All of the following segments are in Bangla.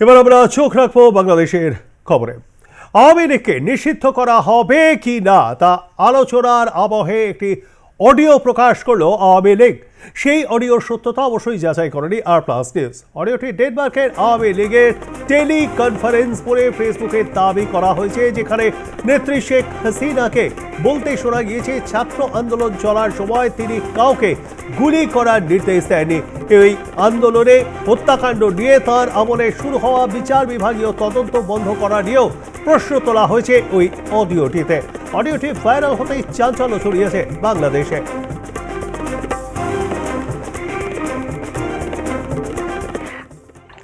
এবার আমরা চোখ রাখবো বাংলাদেশের খবরে। আওয়ামী লীগকে নিষিদ্ধ করা হবে কি না তা আলোচনার আবহে একটি অডিও প্রকাশ করলো আওয়ামী লীগ। সেই অডিওর সত্যতা অবশ্যই যাচাই করেনি আর প্লাস নিউজ। অডিওটি ডেনমার্কের আওয়ামী লীগের টেলি কনফারেন্স করে ফেসবুকে দাবি করা হয়েছে, যেখানে নেত্রী শেখ হাসিনাকে বলতে শোনা গিয়েছে ছাত্র আন্দোলন চলার সময় তিনি কাউকে গুলি করার নির্দেশ দেননি। এই আন্দোলনে হত্যাকাণ্ড নিয়ে তার আমলে শুরু হওয়া বিচার বিভাগীয় তদন্ত বন্ধ করা নিয়েও প্রশ্ন তোলা হয়েছে ওই অডিওটিতে। অডিওটি ভাইরাল হতেই চাঞ্চল্য ছড়িয়েছে বাংলাদেশে।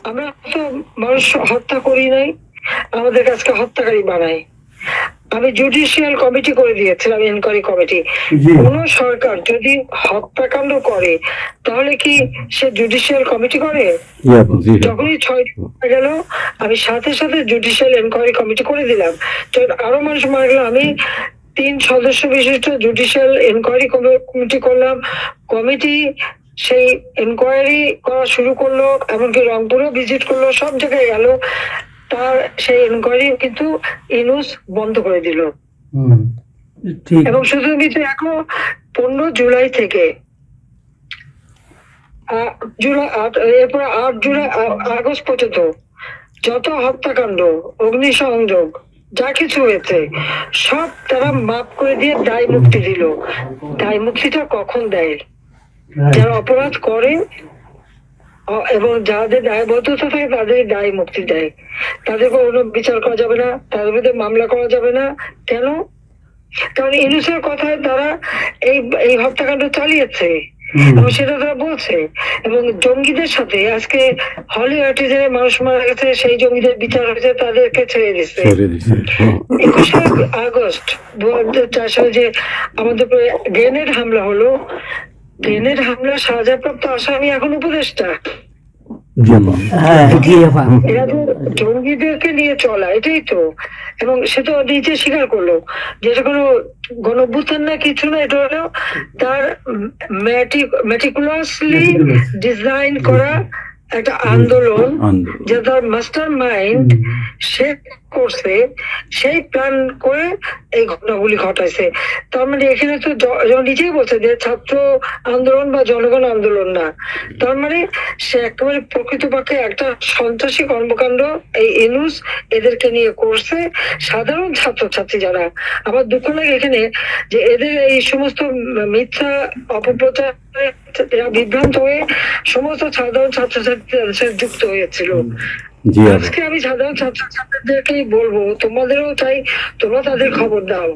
আমরা তো মানুষ হত্যা করি নাই, আমাদের কাছে হত্যাকারী বানাই। আমি জুডিশিয়াল কমিটি করে দিয়েছিলাম, এনকোয়ারি কমিটি। কোন সরকার যদি হত্যাকাণ্ড করে তাহলে কি সে জুডিশিয়াল কমিটি করে? যখনই 6 গেল আমি সাথে সাথে জুডিশিয়াল এনকোয়ারি কমিটি করে দিলাম। আরো মানুষ মারা গেল, আমি 3 সদস্য বিশিষ্ট জুডিশিয়াল এনকোয়ারি কমিটি করলাম। কমিটি সেই এনকোয়ারি করা শুরু করলো, এমনকি রংপুরও ভিজিট করলো, সব জায়গায় গেল। তার সেই এনকোয়ারি কিন্তু ইউনূস বন্ধ করে দিল। এবং শুধু কিন্তু এখন 15 জুলাই থেকে এরপর 8 জুলাই আগস্ট পর্যন্ত যত হত্যাকাণ্ড, অগ্নিসংযোগ যা কিছু হয়েছে সব তারা মাফ করে দিয়ে দায় মুক্তি দিল। দায় মুক্তিটা কখন দেয়? যারা অপরাধ করে এবং যাদের দায়বদ্ধতা থাকে তাদের দায় মুক্তি দেয়। তাদের কোনো বিচার করা যাবে না, তাদের বিরুদ্ধে মামলা করা যাবে না। কেন? কারণ ইউনূসের কথায় তারা এই হত্যাকাণ্ড চালিয়েছে এবং সেটা তারা বলছে। এবং জঙ্গিদের সাথে আজকে হলি আর্টিজানে মানুষ মারা গেছে, সেই জঙ্গিদের বিচার হয়েছে, তাদেরকে ছেড়ে দিচ্ছে। 21শে আগস্ট 2004 সালে যে আমাদের গ্রেনেড হামলা হলো, গ্রেনেড হামলা সাজাপ্রাপ্ত আসামি এখন উপদেষ্টা। এরা তো জঙ্গিদেরকে নিয়ে চলা, এটাই তো। এবং সে তো নিজে স্বীকার করলো যে এটা কোনো গণঅভ্যুত্থান না, কিছু না, এটা হলো তার মেটিকুলাসলি ডিজাইন করা একটা আন্দোলন, যে তার মাস্টার মাইন্ড সে করছে, সেই প্ল্যান করে এই ঘটনাগুলি ঘটাইছে। তার মানে এখানে তো নিজেই বলছে যে ছাত্র আন্দোলন বা জনগণ আন্দোলন না। তার মানে সে একেবারে প্রকৃতপক্ষে একটা সন্ত্রাসী কর্মকাণ্ড এই ইউনূস এদেরকে নিয়ে করছে। সাধারণ ছাত্রছাত্রী যারা, আমার দুঃখ লাগে এখানে যে এদের এই সমস্ত মিথ্যা অপপ্রচার বিভ্রান্ত হয়ে সমস্ত সাধারণ ছাত্রছাত্রীদের সাথে যুক্ত হয়েছিল। আজকে আমি সাধারণ ছাত্রছাত্রীদেরকেই বলবো, তোমাদেরও চাই তোমরা তাদের খবর দাও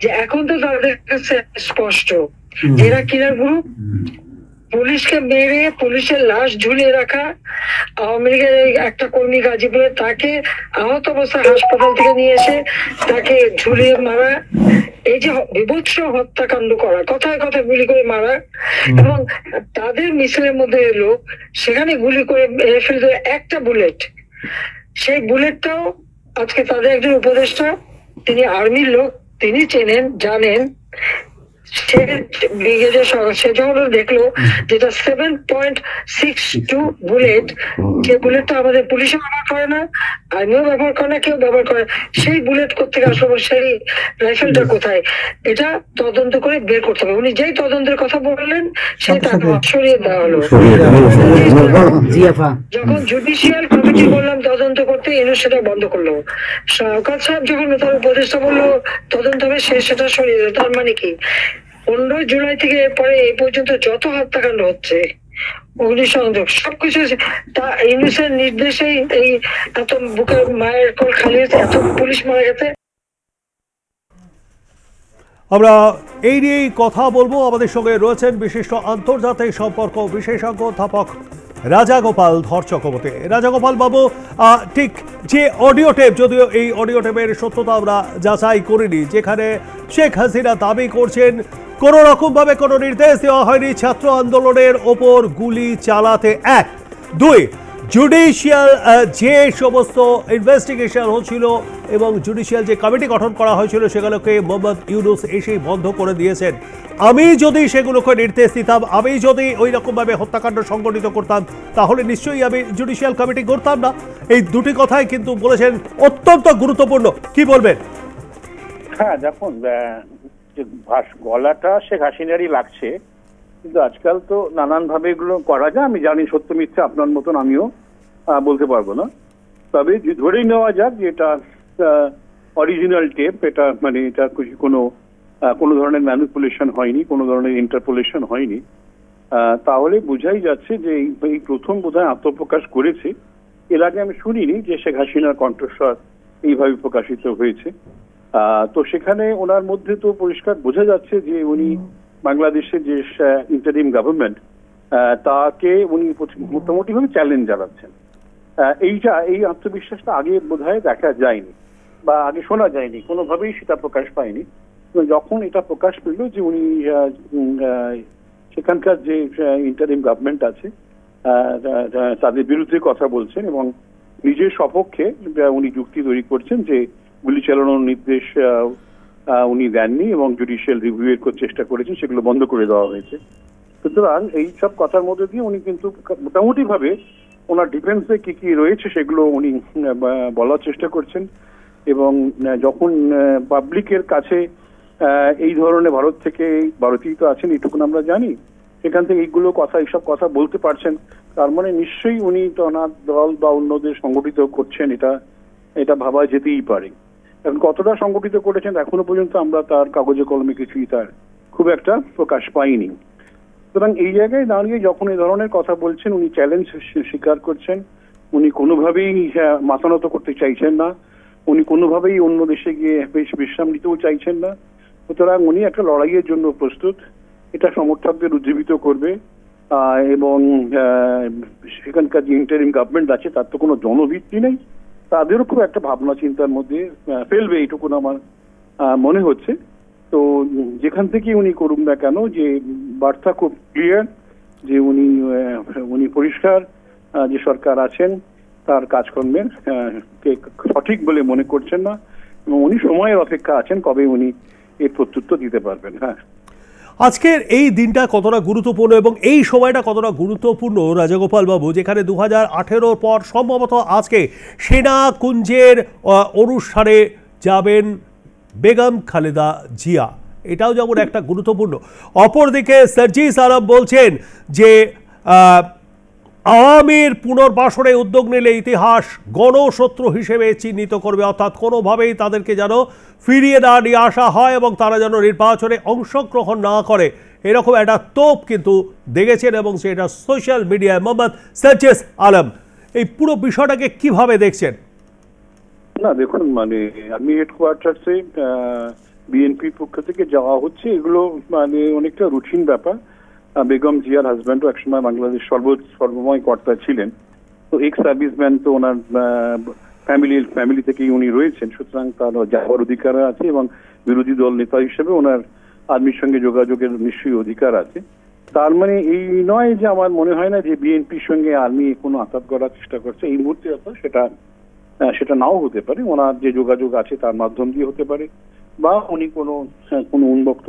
যে এখন তো তাদের কাছে স্পষ্ট এরা কিনার গ্রুপ। পুলিশকে মেরে পুলিশের লাশ ঝুলিয়ে রাখা, আওয়ামী লীগের একটা কর্মী গাজীপুরে তাকে আহত অবস্থায় হাসপাতাল থেকে নিয়ে এসে তাকে ঝুলিয়ে মারা, এই যে বিভৎস হত্যাকাণ্ড করা, কথায় কথায় গুলি করে মারা, এবং তাদের মিছিলের মধ্যে এলো সেখানে গুলি করে মেরে ফেলতে একটা বুলেট। সেই বুলেটটাও আজকে তাদের একজন উপদেষ্টা, তিনি আর্মির লোক, তিনি চেনেন, জানেন। সে যখন দেখলো যেটা 7.62 বুলেট, যে বুলেটটা আমাদের পুলিশও ব্যবহার করে না, আর্মিও ব্যবহার করে না, কেউ ব্যবহার করে, সেই বুলেট কোথেকে আসলো, সেই রাইফেলটা কোথায়, এটা তদন্ত করে বের করতে হবে। উনি যেই তদন্তের কথা বললেন সেই তাকে সরিয়ে দেওয়া হলো। যখন জুডিশিয়াল কমিটি বললাম তদন্ত করতে, ইউনূস সেটা বন্ধ করলো। শওকত সাহেব যখন তার উপদেষ্টা বললো তদন্ত হবে, সে সেটা সরিয়ে দিল। তার মানে কি 15 জুলাই থেকে পরে এই পর্যন্ত যত হত্যাকাণ্ড হচ্ছে, অগ্নিসংযোগ, সবকিছু তা ইউনূসের নির্দেশেই এই এত বুকের মায়ের কোল খালি হয়েছে, এত পুলিশ মারা গেছে। আমরা এই নিয়েই কথা বলবো। আমাদের সঙ্গে রয়েছেন বিশিষ্ট আন্তর্জাতিক সম্পর্ক বিশেষজ্ঞ অধ্যাপক রাজাগোপাল ধর চক্রবর্তী। রাজাগোপাল বাবু, ঠিক যে অডিও টেপ, যদিও এই অডিও টেপের সত্যতা আমরা যাচাই করিনি, যেখানে শেখ হাসিনা দাবি করছেন কোনো রকমভাবে কোনো নির্দেশ দেওয়া হয়নি ছাত্র আন্দোলনের ওপর গুলি চালাতে। 1, 2, জুডিশিয়াল যে সমস্ত ইনভেস্টিগেশন হচ্ছিল এবং জুডিশিয়াল যে কমিটি গঠন করা হয়েছিল সেগুলোকে মোহাম্মদ ইউনূস এসেই বন্ধ করে দিয়েছেন। আমি যদি সেগুলোকে নির্দেশ দিতাম, আমি যদি ওই রকমভাবে হত্যাকাণ্ড সংগঠিত করতাম, তাহলে নিশ্চয়ই আমি জুডিশিয়াল কমিটি করতাম না। এই দুটি কথাই কিন্তু বলেছেন অত্যন্ত গুরুত্বপূর্ণ। কি বলবেন? হ্যাঁ, দেখুন, গলাটা শেখ হাসিনারই লাগছে, কিন্তু আজকাল তো নানান ভাবে এগুলো করা যায়। আমি জানি সত্য মিথ্যে আপনার মতন আমিও বলতে পারবো না, তবে ধরেই নেওয়া যাক যে এটা অরিজিনাল টেপ, এটা মানে এটা কোনো ধরনের ম্যানিপুলেশন হয়নি, কোনো ধরনের ইন্টারপোলেশন হয়নি, তাহলে বোঝাই যাচ্ছে যে এই প্রথম বোধহয় আত্মপ্রকাশ করেছে। এর আগে আমি শুনিনি যে শেখ হাসিনার কণ্ঠস্বর এইভাবে প্রকাশিত হয়েছে। তো সেখানে ওনার মধ্যে তো পরিষ্কার বোঝা যাচ্ছে যে উনি বাংলাদেশের যে ইন্টারিম গভর্নমেন্ট তাকে উনি মোটামুটি ভাবে চ্যালেঞ্জ জানাচ্ছেন। এই আত্মবিশ্বাসটা আগে বোধহয় দেখা যায়নি বা আগে শোনা যায়নি, কোনোভাবেই সেটা প্রকাশ পায়নি। যখন এটা প্রকাশ পেল যে উনি সেখানকার যে ইন্টারিম গভর্নমেন্ট আছে তাদের বিরুদ্ধে কথা বলছেন এবং নিজের সপক্ষে উনি যুক্তি তৈরি করছেন যে গুলি চালানোর নির্দেশ উনি দেননি এবং জুডিশিয়াল রিভিউ এর চেষ্টা করেছেন, সেগুলো বন্ধ করে দেওয়া হয়েছে। সুতরাং এই সব কথার মধ্যে দিয়ে উনি কিন্তু মোটামুটি ভাবে ওনার ডিফেন্সে কি কি রয়েছে সেগুলো উনি বলার চেষ্টা করছেন। এবং যখন পাবলিকের কাছে এই ধরনের ভারত থেকে, ভারতীয় তো আছেন এইটুকুন আমরা জানি, সেখান থেকে এইসব কথা বলতে পারছেন, তার মানে নিশ্চয়ই উনি তো ওনার দল বা অন্যদের সংগঠিত করছেন, এটা ভাবা যেতেই পারে। এখন কতটা সংগঠিত করেছেন এখনো পর্যন্ত আমরা তার কাগজে কলমে কিছুই তার খুব একটা প্রকাশ পাইনি। সুতরাং এই জায়গায় দাঁড়িয়ে যখন এই ধরনের কথা বলছেন, উনি চ্যালেঞ্জ স্বীকার করছেন, উনি কোনোভাবেই মাথা নত করতে চাইছেন না, উনি কোনোভাবেই অন্য দেশে গিয়ে বেশ বিশ্রাম নিতেও চাইছেন না। সুতরাং উনি একটা লড়াইয়ের জন্য প্রস্তুত, এটা সমর্থকদের উজ্জীবিত করবে এবং সেখানকার যে ইন্টারিম গভর্নমেন্ট আছে তার তো কোনো জনভিত্তি নেই, তাদেরও খুব একটা ভাবনা চিন্তার মধ্যে ফেলবে এইটুকুন আমার মনে হচ্ছে। তো যেখান থেকে উনি করুন না কেন, যে বার্তা খুব ক্লিয়ার যে উনি পরিষ্কার যে সরকার আছেন তার কাজকর্মের সঠিক বলে মনে করছেন না এবং উনি সময়ের অপেক্ষা আছেন কবে উনি এর প্রত্যুত্তর দিতে পারবেন। হ্যাঁ, আজকের এই দিনটা কতটা গুরুত্বপূর্ণ এবং এই সময়টা কতটা গুরুত্বপূর্ণ রাজাগোপাল বাবু, যেখানে 2018 পর সম্ভবত আজকে সেনা কুঞ্জের অনুষ্ঠানে যাবেন বেগম খালেদা জিয়া, এটাও যেমন একটা গুরুত্বপূর্ণ। অপরদিকে সার্জিস আলম বলছেন যে আওয়ামীর পুনর্বাসনে উদ্যোগ নিলে ইতিহাস গণশত্রু হিসেবে চিহ্নিত করবে, অর্থাৎ কোনোভাবেই তাদেরকে যেন ফিরিয়ে না নিয়ে আসা হয় এবং তারা যেন নির্বাচনে অংশগ্রহণ না করে, এরকম একটা তোপ কিন্তু দেখেছেন এবং সেটা সোশ্যাল মিডিয়ায় মোহাম্মদ সার্জিস আলম। এই পুরো বিষয়টাকে কিভাবে দেখছেন? না দেখুন, মানে আর্মি হেডকোয়ার্টার্সে বিএনপির পক্ষ থেকে যাওয়া হচ্ছে, এগুলো মানে অনেকটা রুটিন ব্যাপার। বেগম জিয়ার হাজব্যান্ডও একসময় বাংলাদেশ সর্বময় কর্তা ছিলেন, তো এক্স সার্ভিসম্যান, তো ওনার ফ্যামিলি থেকেই উনি রয়েছেন, সুতরাং তার যাওয়ার অধিকার আছে এবং বিরোধী দল নেতা হিসেবে ওনার আর্মির সঙ্গে যোগাযোগের নিশ্চয়ই অধিকার আছে। তার মানে এই নয় যে, আমার মনে হয় না যে বিএনপির সঙ্গে আর্মি কোনো আঘাত করার চেষ্টা করছে এই মুহূর্তে, সেটা নাও হতে পারে। ওনার যে যোগাযোগ আছে তার মাধ্যম দিয়ে হতে পারে, বা উনি কোনো উন্মুক্ত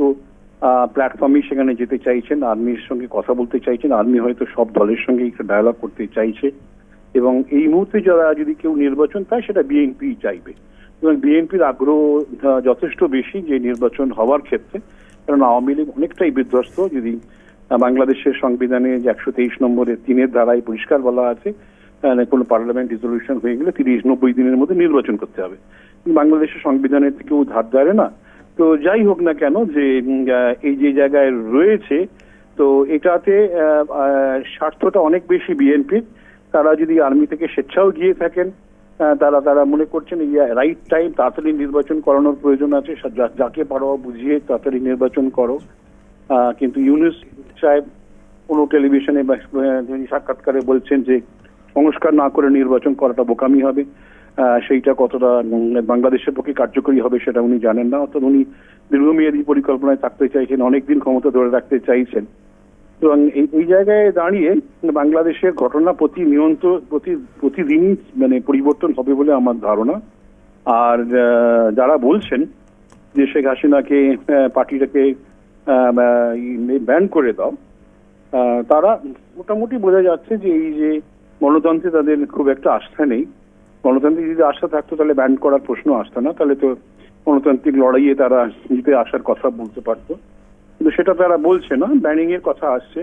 প্ল্যাটফর্মে সেখানে যেতে চাইছেন, আর্মির সঙ্গে কথা বলতে চাইছেন, আর্মি হয়তো সব দলের সঙ্গে একটা ডায়ালগ করতে চাইছে এবং এই মুহূর্তে যারা যদি কেউ নির্বাচন পায় সেটা বিএনপি চাইবে এবং বিএনপির আগ্রহ যথেষ্ট বেশি যে নির্বাচন হওয়ার ক্ষেত্রে, কারণ আওয়ামী লীগ অনেকটাই বিধ্বস্ত। যদি বাংলাদেশের সংবিধানে যে 123 নম্বরের 3 ধারায় পরিষ্কার বলা আছে কোনো পার্লামেন্ট রিজলিউশন হয়ে গেলে 90 দিনের মধ্যে নির্বাচন করতে হবে, বাংলাদেশের সংবিধানের থেকেও ধার ধারে না। তো যাই হোক না কেন, যে এই যে জায়গায় রয়েছে, তো এটাতে স্বার্থটা অনেক বেশি বিএনপির। তারা যদি আর্মি থেকে স্বেচ্ছাও গিয়ে থাকেন, তারা মনে করছেন এই রাইট টাইম, তাড়াতাড়ি নির্বাচন করানোর প্রয়োজন আছে, যাকে পারো বুঝিয়ে তাড়াতাড়ি নির্বাচন করো। কিন্তু ইউনূস সাহেব কোনো টেলিভিশনে বা সাক্ষাৎকারে বলছেন যে সংস্কার না করে নির্বাচন করাটা বোকামি হবে, সেইটা কতটা বাংলাদেশের পক্ষে কার্যকরী হবে সেটা উনি জানেন না। অর্থাৎ উনি দীর্ঘমেয়াদী পরিকল্পনায় থাকতে চাইছেন, অনেকদিন ক্ষমতা ধরে রাখতে চাইছেন। এবং এই জায়গায় দাঁড়িয়ে বাংলাদেশের ঘটনা প্রতিদিনই মানে পরিবর্তন হবে বলে আমার ধারণা। আর যারা বলছেন যে শেখ হাসিনাকে পার্টিটাকে ব্যান করে দাও, তারা মোটামুটি বোঝা যাচ্ছে যে এই যে গণতন্ত্রে তাদের খুব একটা আস্থা নেই। গণতান্ত্রিক যদি আস্থা থাকতো তাহলে ব্যান করার প্রশ্ন আসতো না, তাহলে তো গণতান্ত্রিক লড়াইয়ে তারা জিতে আসার কথা বলতে পারতো, কিন্তু সেটা তারা বলছে না। ব্যানিং এর কথা আসছে,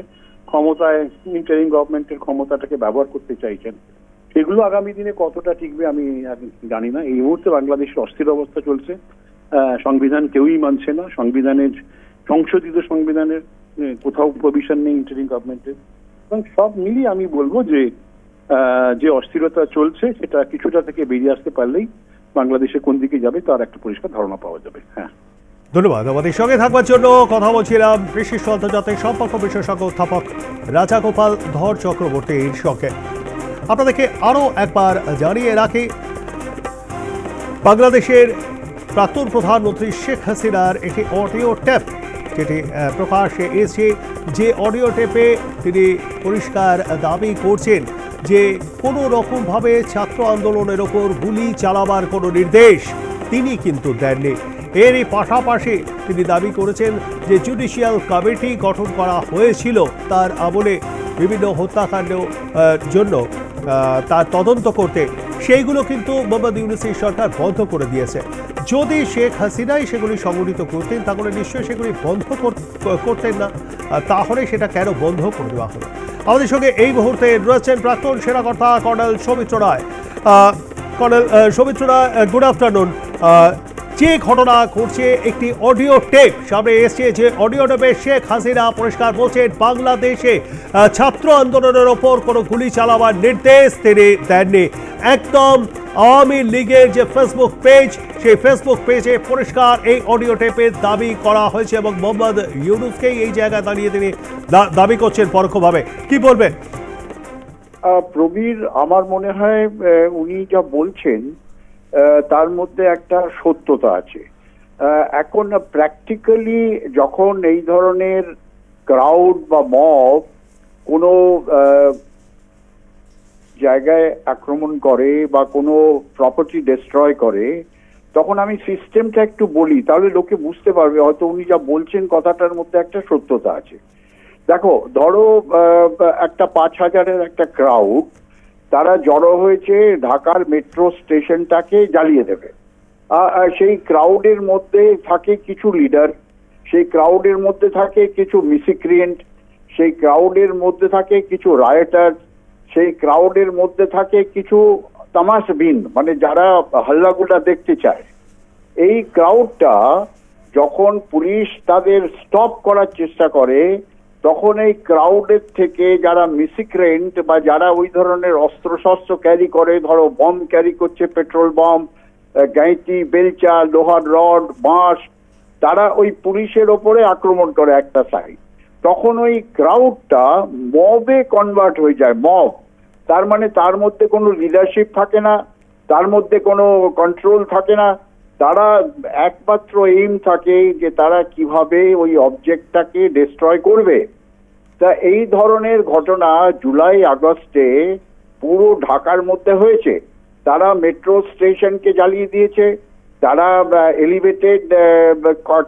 ক্ষমতায় ইন্টারিম গভর্নমেন্টের ক্ষমতাটাকে ব্যবহার করতে চাইছেন। সেগুলো আগামী দিনে কতটা টিকবে আমি জানি না। এই মুহূর্তে বাংলাদেশের অস্থির অবস্থা চলছে, সংবিধান কেউই মানছে না, সংশোধিত সংবিধানের কোথাও প্রভিশন নেই ইন্টারিম গভর্নমেন্টের। এবং সব মিলিয়ে আমি বলবো যে অস্থিরতা চলছে সেটা কিছুটা থেকে বেরিয়ে আসতে পারলেই বাংলাদেশে কোন দিকে যাবে তার একটা পরিষ্কার ধারণা পাওয়া যাবে। হ্যাঁ, ধন্যবাদ। আমাদের সঙ্গে থাকবার জন্য কথা বলছিলাম বিশিষ্ট আন্তর্জাতিক সম্পর্ক বিশেষজ্ঞ অধ্যাপক রাজাগোপাল ধর চক্রবর্তীর সঙ্গে। আপনাদেরকে আরও একবার জানিয়ে রাখি, বাংলাদেশের প্রাক্তন প্রধানমন্ত্রী শেখ হাসিনার একটি অডিও টেপ যেটি প্রকাশ্যে এসে, যে অডিও টেপে তিনি পরিষ্কার দাবি করছেন যে কোনো রকমভাবে ছাত্র আন্দোলনের ওপর গুলি চালাবার কোনো নির্দেশ তিনি কিন্তু দেননি। এরই পাশাপাশি তিনি দাবি করেছেন যে জুডিশিয়াল কমিটি গঠন করা হয়েছিল তার আমলে বিভিন্ন হত্যাকাণ্ডের জন্য তার তদন্ত করতে, সেইগুলো কিন্তু মোহাম্মদ ইউনূসের সরকার বন্ধ করে দিয়েছে। যদি শেখ হাসিনাই সেগুলি সংগঠিত করতেন তাহলে নিশ্চয়ই সেগুলি বন্ধ করতেন না, তাহলে সেটা কেন বন্ধ করে দেওয়া হলো? আমাদের সঙ্গে এই মুহূর্তে রয়েছেন প্রাক্তন সেনাকর্তা কর্নেল সৌমিত্র রায়। কর্নেল সৌমিত্র রায়, গুড আফটারনুন। যে ঘটনা ঘটছে, একটি অডিও টেপ সামনে এসছে, যে অডিও টেপে শেখ হাসিনা পরিষ্কার বলছেন বাংলাদেশে ছাত্র আন্দোলনের ওপর কোনো গুলি চালাবার নির্দেশ তিনি দেননি। একদম আওয়ামী লীগের যে ফেসবুক পেজ, সেই ফেসবুক পেজে পরিষ্কার এই অডিও টেপের দাবি করা হয়েছে এবং মোহাম্মদ ইউনূসকেই এই জায়গায় দাঁড়িয়ে তিনি দাবি করছেন পরোক্ষভাবে। কি বলবেন? প্রবীর, আমার মনে হয় উনি যা বলছেন তার মধ্যে একটা সত্যতা আছে। এখন প্র্যাকটিক্যালি যখন এই ধরনের ক্রাউড বা মব কোনো জায়গায় আক্রমণ করে বা কোনো প্রপার্টি ডিস্ট্রয় করে, তখন আমি সিস্টেমটা একটু বলি, তাহলে লোকে বুঝতে পারবে হয়তো উনি যা বলছেন কথাটার মধ্যে একটা সত্যতা আছে। দেখো, ধরো একটা ৫,০০০-এর একটা ক্রাউড, তারা জড়ো হয়েছে ঢাকার মেট্রো স্টেশনটাকে জ্বালিয়ে দেবে। সেই ক্রাউডের মধ্যে থাকে কিছু লিডার, সেই ক্রাউডের মধ্যে থাকে কিছু মিসক্রিয়েন্ট, সেই ক্রাউডের মধ্যে থাকে কিছু রায়টার, সেই ক্রাউডের মধ্যে থাকে কিছু তামাশবিন, মানে যারা হাল্লাগুল্লা দেখতে চায়। এই ক্রাউডটা যখন পুলিশ তাদের স্টপ করার চেষ্টা করে, তখন এই ক্রাউডের থেকে যারা মিসক্রেন্ট বা যারা ওই ধরনের অস্ত্রশস্ত্র ক্যারি করে, ধরো বম ক্যারি করছে, পেট্রোল বম, গাঁইতি, বেলচা, লোহার রড, বাঁশ, তারা ওই পুলিশের ওপরে আক্রমণ করে একটা সাইড। তখন ওই ক্রাউডটা মবে কনভার্ট হয়ে যায়। মব তার মানে তার মধ্যে কোনো লিডারশিপ থাকে না, তার মধ্যে কোনো কন্ট্রোল থাকে না, তারা একমাত্র এইম থাকে যে তারা কিভাবে ওই অবজেক্টটাকে ডিস্ট্রয় করবে। তা এই ধরনের ঘটনা জুলাই আগস্টে পুরো ঢাকার মধ্যে হয়েছে। তারা মেট্রো স্টেশনকে জ্বালিয়ে দিয়েছে, তারা এলিভেটেড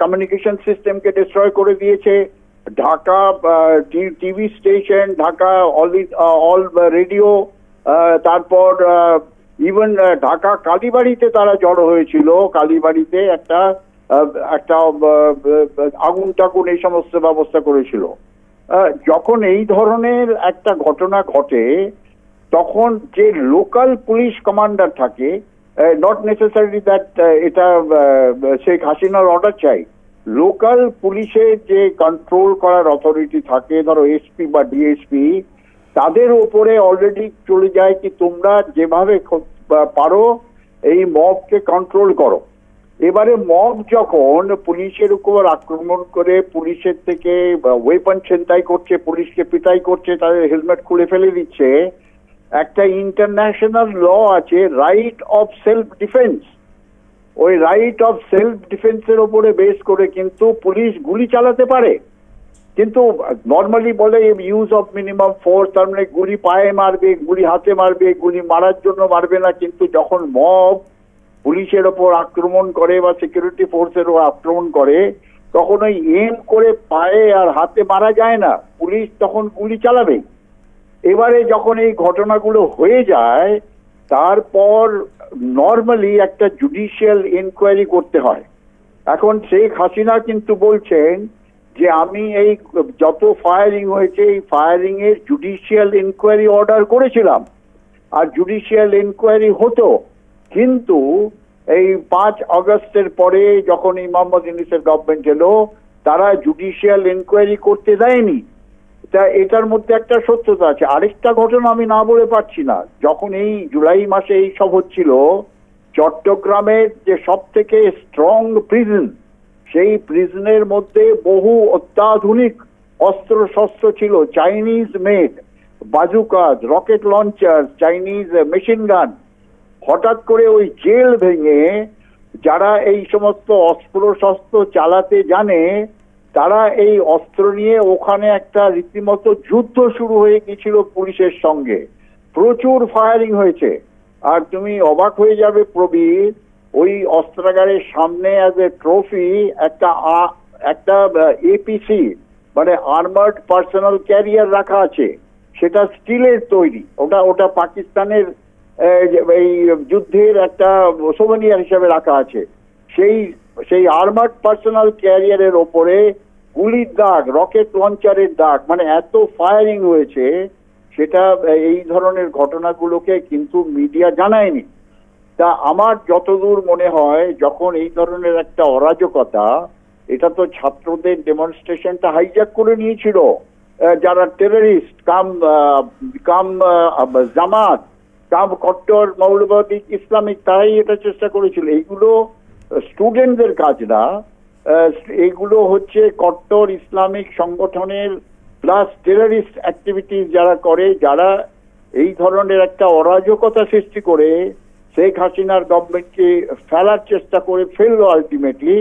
কমিউনিকেশন সিস্টেমকে ডিস্ট্রয় করে দিয়েছে, Dhaka TV station, Dhaka all radio, তারপর ইভেন ঢাকা কালীবাড়িতে তারা জড়ো হয়েছিল। কালীবাড়িতে একটা আগুন টাগুন এই সমস্ত ব্যবস্থা করেছিল। যখন এই ধরনের একটা ঘটনা ঘটে, তখন যে লোকাল পুলিশ কমান্ডার থাকে, নট নেসেসারি দ্যাট এটা শেখ হাসিনার অর্ডার চাই, লোকাল পুলিশের যে কন্ট্রোল করার অথরিটি থাকে, ধরো এসপি বা ডিএসপি, তাদের উপরে অলরেডি চলে যায় কি তোমরা যেভাবে পারো এই মবকে কন্ট্রোল করো। এবারে মব যখন পুলিশের উপর আক্রমণ করে, পুলিশের থেকে ওয়েপন ছিনতাই করছে, পুলিশকে পিটাই করছে, তাদের হেলমেট খুলে ফেলে দিচ্ছে, একটা ইন্টারন্যাশনাল ল আছে, রাইট অফ সেলফ ডিফেন্স। ওই রাইট অফ সেলফ ডিফেন্সের ওপরে বেস করে কিন্তু পুলিশ গুলি চালাতে পারে। কিন্তু নর্মালি বলে ইউজ অফ মিনিমাম ফোর্স, তার মানে গুলি পায়ে মারবে, গুলি হাতে মারবে, গুলি মারার জন্য মারবে না। কিন্তু যখন মব পুলিশের ওপর আক্রমণ করে বা সিকিউরিটি ফোর্সের ওপর আক্রমণ করে, তখন ওই এম করে পায়ে আর হাতে মারা যায় না, পুলিশ তখন গুলি চালাবে। এবারে যখন এই ঘটনাগুলো হয়ে যায়, তারপর নর্মালি একটা জুডিশিয়াল ইনকোয়ারি করতে হয়। এখন শেখ হাসিনা কিন্তু বলছেন যে আমি এই যত ফায়ারিং হয়েছে এই ফায়ারিং এর জুডিশিয়াল ইনকোয়ারি অর্ডার করেছিলাম, আর জুডিশিয়াল ইনকোয়ারি হতো। কিন্তু এই 5 আগস্টের পরে যখন এই মোহাম্মদ ইউনূসের গভর্নমেন্ট এলো, তারা জুডিশিয়াল ইনকোয়ারি করতে দেয়নি। তা এটার মধ্যে একটা সত্যতা আছে। আরেকটা ঘটনা আমি না বলে পারছি না, যখন এই জুলাই মাসে এই সব হচ্ছিল, চট্টগ্রামের যে সব থেকে স্ট্রং প্রিজন, সেই প্রিজনের মধ্যে বহু অত্যাধুনিক অস্ত্র শস্ত্র ছিল, Chinese made, bazookas, rocket launcher, Chinese machine gun. হঠাৎ করে ওই জেল ভেঙে যারা এই সমস্ত অস্ত্র শস্ত্র চালাতে জানে, তারা এই অস্ত্র নিয়ে ওখানে একটা রীতিমতো যুদ্ধ শুরু হয়ে গিয়েছিল পুলিশের সঙ্গে। প্রচুর ফায়ারিং হয়েছে। আর তুমি অবাক হয়ে যাবে প্রবীর, ওই অস্ত্রাগারের সামনে অ্যাজ এ ট্রফি একটা এপিসি মানে আর্মার্ড পার্সোনাল ক্যারিয়ার রাখা আছে। সেটা স্টিলের তৈরি, ওটা পাকিস্তানের এই যুদ্ধের একটা সোভেনিয়ার হিসাবে রাখা আছে। সেই আর্মার্ড পার্সোনাল ক্যারিয়ারের ওপরে গুলির দাগ, রকেট লঞ্চারের দাগ, মানে এত ফায়ারিং হয়েছে। সেটা এই ধরনের ঘটনাগুলোকে কিন্তু মিডিয়া জানায়নি। তা আমার যতদূর মনে হয়, যখন এই ধরনের একটা অরাজকতা, এটা তো ছাত্রদের ডেমনস্ট্রেশনটা হাইজ্যাক করে নিয়েছিল যারা টেররিস্ট কাম জামাত কাম কট্টর মৌলবাদী ইসলামিক, তারাই এটা চেষ্টা করেছিল। এইগুলো স্টুডেন্টদের কাজ না, এইগুলো হচ্ছে কট্টর ইসলামিক সংগঠনের প্লাস টেররিস্ট অ্যাক্টিভিটিস যারা করে, যারা এই ধরনের একটা অরাজকতা সৃষ্টি করে শেখ হাসিনার গভর্নমেন্টকে ফেলার চেষ্টা করে ফেললো আলটিমেটলি,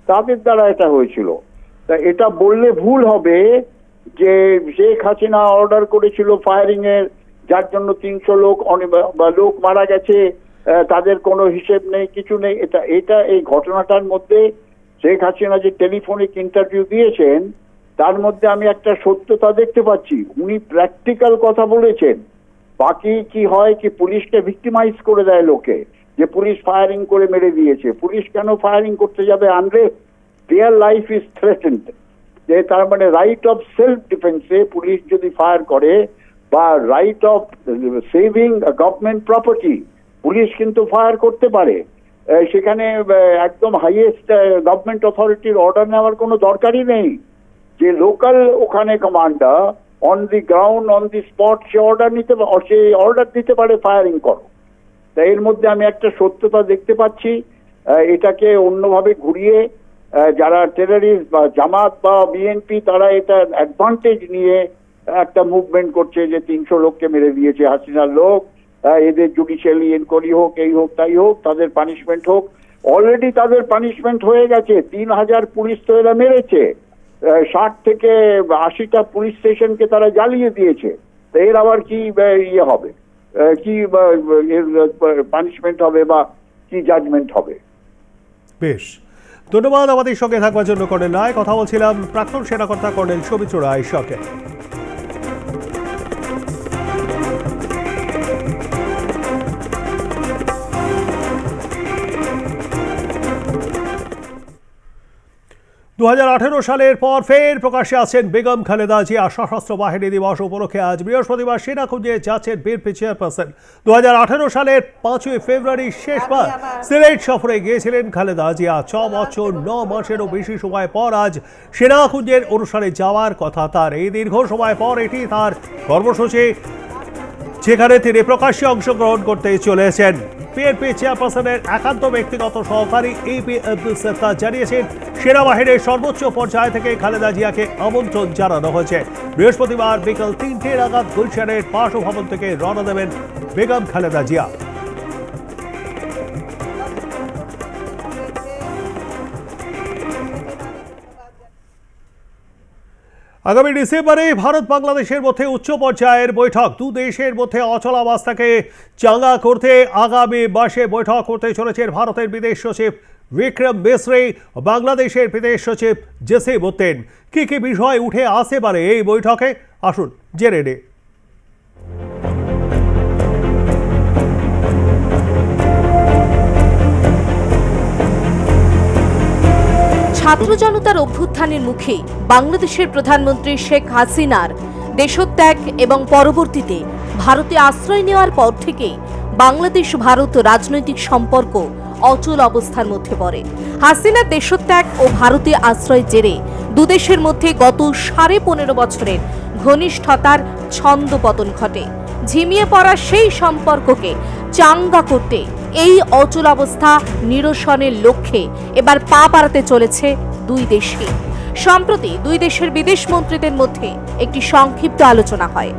তাদের দ্বারা এটা হয়েছিল। তা এটা বললে ভুল হবে যে শেখ হাসিনা অর্ডার করেছিল ফায়ারিং এর, যার জন্য 300 লোক মারা গেছে, তাদের কোনো হিসেব নেই, কিছু নেই। এটা এই ঘটনাটার মধ্যে শেখ হাসিনা যে টেলিফোনিক ইন্টারভিউ দিয়েছেন, তার মধ্যে আমি একটা সত্যতা দেখতে পাচ্ছি। উনি প্র্যাকটিক্যাল কথা বলেছেন। বাকি কি হয় কি পুলিশকে ভিক্টিমাইজ করে দেয় লোকে, যে পুলিশ ফায়ারিং করে মেরে দিয়েছে। পুলিশ কেন ফায়ারিং করতে যাবে? Unless their life is threatened, যে তার মানে রাইট অফ সেলফ ডিফেন্সে পুলিশ যদি ফায়ার করে, বা right of saving government property, police কিন্তু ফায়ার করতে পারে। সেখানে একদম হাইয়েস্ট গভর্নমেন্ট অথরিটির অর্ডার নেওয়ার কোনো দরকারই নেই। যে লোকাল ওখানে commander on the ground on the spot say order দিতে পারে ফায়ারিং করো। তাই এর মধ্যে আমি একটা সত্যতা দেখতে পাচ্ছি। এটাকে অন্যভাবে ঘুরিয়ে যারা টেররিস্ট বা জামাত বা বিএনপি, তারা এটা অ্যাডভান্টেজ নিয়ে একটা মুভমেন্ট করছে যে 300 লোককে মেরে দিয়েছে হাসিনার লোক, এদের জুডিশিয়ালি এনকোয়ারি হোক, এই হোক তাই হোক, তাদের পানিশমেন্ট হোক। অলরেডি তাদের পানিশমেন্ট হয়ে গেছে। 3000 পুলিশ তো এরা মেরেছে, 60 থেকে 80টা পুলিশ স্টেশনকে তারা জ্বালিয়ে দিয়েছে। তো এর আবার কি ইয়ে হবে, কি পানিশমেন্ট হবে বা কি জাজমেন্ট হবে? বেশ, ধন্যবাদ আমাদের সঙ্গে থাকবার জন্য কর্নেল রায়। কথা বলছিলাম প্রাক্তন সেনাকর্তা কর্নেল সৌমিত্র রায়ের সঙ্গে। দু 2018 সালের পর ফের প্রকাশ্যে আছেন বেগম খালেদা জিয়া। সশস্ত্র বাহিনী দিবস উপলক্ষে আজ বৃহস্পতিবার সেনাকুঞ্জে যাচ্ছেন বিএনপি চেয়ারপারসন। 2018 সালের 5 ফেব্রুয়ারি শেষবার সিলেট সফরে গিয়েছিলেন খালেদা জিয়া। 6 বছর 9 মাসেরও বেশি সময় পর আজ সেনাকুঞ্জের অনুষ্ঠানে যাওয়ার কথা তার। এই দীর্ঘ সময় পর এটি তার কর্মসূচি, যেখানে তিনি প্রকাশ্যে অংশগ্রহণ করতে চলেছেন। বিএনপি চেয়ারপারসনের একান্ত ব্যক্তিগত সহকারী এপি আব্দুল সাত্তার জানিয়েছেন, সেনাবাহিনীর সর্বোচ্চ পর্যায় থেকে খালেদা জিয়াকে আমন্ত্রণ জানানো হয়েছে। বৃহস্পতিবার বিকেল 3টে নাগাদ গুলশানের বাসভবন থেকে রওনা দেবেন বেগম খালেদা জিয়া। আগামী ডিসেম্বরে ভারত বাংলাদেশের মধ্যে উচ্চ পর্যায়ের বৈঠক। দু দেশের মধ্যে অচলাবস্থাকে চাঙ্গা করতে আগামী মাসে বৈঠক করতে চলেছেন ভারতের বিদেশ সচিব বিক্রম মিশ্রি, বাংলাদেশের বিদেশ সচিব জসিম উদ্দিন। কি কি বিষয় উঠে আসতে পারে এই বৈঠকে, আসুন জেনে নিই। ছাত্র জনতার অভ্যুত্থানের মুখে বাংলাদেশের প্রধানমন্ত্রী শেখ হাসিনার দেশত্যাগ এবং পরবর্তীতে ভারতে আশ্রয় নেওয়ার পর থেকেই বাংলাদেশ ভারত রাজনৈতিক সম্পর্ক অচল অবস্থার মধ্যে পড়ে। হাসিনার দেশত্যাগ ও ভারতে আশ্রয়ের জেরে দুদেশের মধ্যে গত 15.5 বছরের ঘনিষ্ঠতার ছন্দপতন ঘটে। ঝিমিয়ে পড়া সেই সম্পর্ককে চাঙ্গা করতে এই অচলাবস্থা নিরসনের লক্ষ্যে এবার পা বাড়াতে চলেছে দুই দেশকে। সম্প্রতি দুই দেশের বিদেশ মন্ত্রীদের মধ্যে একটি সংক্ষিপ্ত আলোচনা হয়।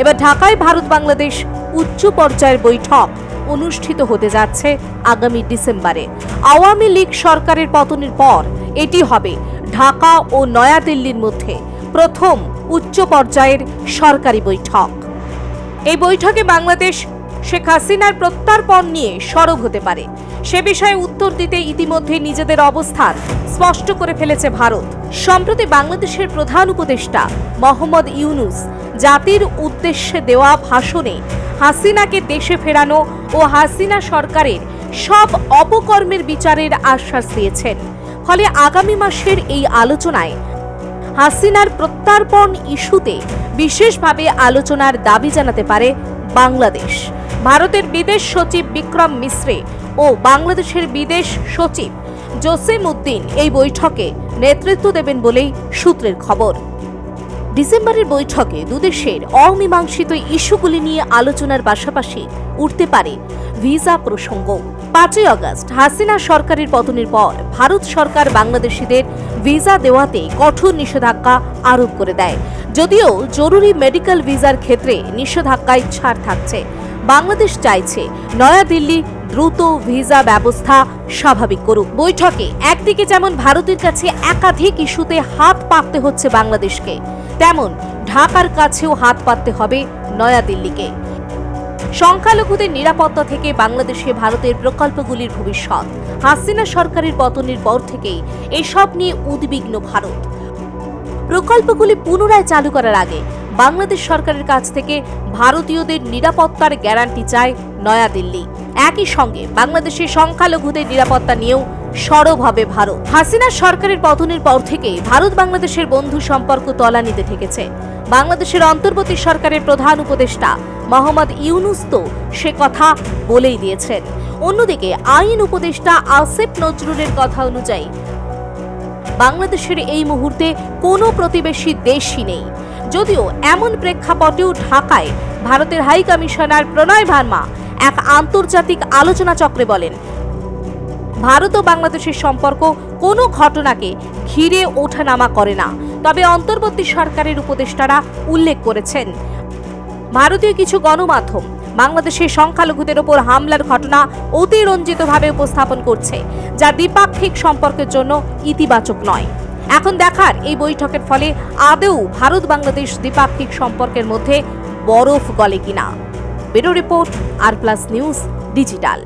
এবার ঢাকায় ভারত বাংলাদেশ উচ্চ পর্যায়ের বৈঠক অনুষ্ঠিত হতে যাচ্ছে আগামী ডিসেম্বরে। আওয়ামী লীগ সরকারের পতনের পর এটি হবে ঢাকা ও নয়াদিল্লির মধ্যে প্রথম উচ্চ পর্যায়ের সরকারি বৈঠক। এই বৈঠকে বাংলাদেশ শেখ হাসিনার প্রত্যার্পণ নিয়ে সরব হতে পারে, সে বিষয়ে উত্তর দিতে ইতিমধ্যে নিজেদের অবস্থান স্পষ্ট করে ফেলেছে ভারত। সম্প্রতি বাংলাদেশের প্রধান উপদেষ্টা মোহাম্মদ ইউনূস জাতির উদ্দেশ্যে দেওয়া ভাষণে হাসিনাকে দেশে ফেরানো ও হাসিনা সরকারের সব অপকর্মের বিচারের আশ্বাস দিয়েছেন। ফলে আগামী মাসের এই আলোচনায় হাসিনার প্রত্যার্পণ ইস্যুতে বিশেষভাবে আলোচনার দাবি জানাতে পারে বাংলাদেশ। ভারতের বিদেশ সচিব বিক্রম মিশ্রি ও বাংলাদেশের বিদেশ সচিব জসিম উদ্দিন এই বৈঠকে নেতৃত্ব দেবেন বলেই সূত্রের খবর। ডিসেম্বরের বৈঠকে দুদেশের অমীমাংসিত ইস্যুগুলি নিয়ে আলোচনার পাশাপাশি উঠতে পারে ভিসা প্রসঙ্গ। 5 আগস্ট হাসিনা সরকারের পতনের পর ভারত সরকার বাংলাদেশিদের ভিসা দেওয়াতে কঠোর নিষেধাজ্ঞা আরোপ করে দেয়। যদিও জরুরি মেডিকেল ভিসার ক্ষেত্রে নিষেধাজ্ঞায় ছাড় থাকছে। বাংলাদেশ চাইছে নয়াদিল্লি দ্রুত ভিসা ব্যবস্থা স্বাভাবিক করুক। বৈঠকে একদিকে যেমন ভারতের কাছে একাধিক ইস্যুতে হাত পাততে হচ্ছে বাংলাদেশকে, তেমন ঢাকার কাছেও হাত পাততে হবে নয়াদিল্লিকে। সংখ্যালঘুদের নিরাপত্তা থেকে বাংলাদেশে ভারতের প্রকল্পগুলির ভবিষ্যৎ। হাসিনা সরকারের পতনের পর থেকেই এসব নিয়ে উদ্বিগ্ন ভারত। প্রকল্পগুলি পুনরায় চালু করার আগে বাংলাদেশ সরকারের কাছ থেকে ভারতীয়দের নিরাপত্তার গ্যারান্টি চায় নয়াদিল্লি। একই সঙ্গে বাংলাদেশের সংখ্যালঘুদের নিরাপত্তা নিয়েও সরব হবে ভারত। হাসিনা সরকারের পতনের পর থেকে ভারত বাংলাদেশের বন্ধু সম্পর্ক তলানিতে ঠেকেছে। বাংলাদেশের অন্তর্বর্তী সরকারের প্রধান উপদেষ্টা মোহাম্মদ ইউনূস তো সে কথা বলেই দিয়েছেন। অন্যদিকে আইন উপদেষ্টা আসিফ নজরুলের কথা অনুযায়ী বাংলাদেশের এই মুহূর্তে কোনো প্রতিবেশী দেশই নেই। যদিও এমন প্রেক্ষাপটেও ঢাকায় ভারতের হাই কমিশনার প্রণয় ভার্মা এক আন্তর্জাতিক আলোচনা চক্রে বলেন, ভারত ও বাংলাদেশের সম্পর্ক কোনো ঘটনাকে ঘিরে ওঠানামা করে না। তবে অন্তর্বর্তী সরকারের উপদেষ্টারা উল্লেখ করেছেন, ভারতীয় কিছু গণমাধ্যম বাংলাদেশের সংখ্যালঘুদের ওপর হামলার ঘটনা অতিরঞ্জিতভাবে উপস্থাপন করছে, যা দ্বিপাক্ষিক সম্পর্কের জন্য ইতিবাচক নয়। এখন দেখার এই বৈঠকের ফলে আদৌ ভারত বাংলাদেশ দ্বিপাক্ষিক সম্পর্কের মধ্যে বরফ গলে কিনা। ব্যুরো রিপোর্ট, আর প্লাস নিউজ ডিজিটাল।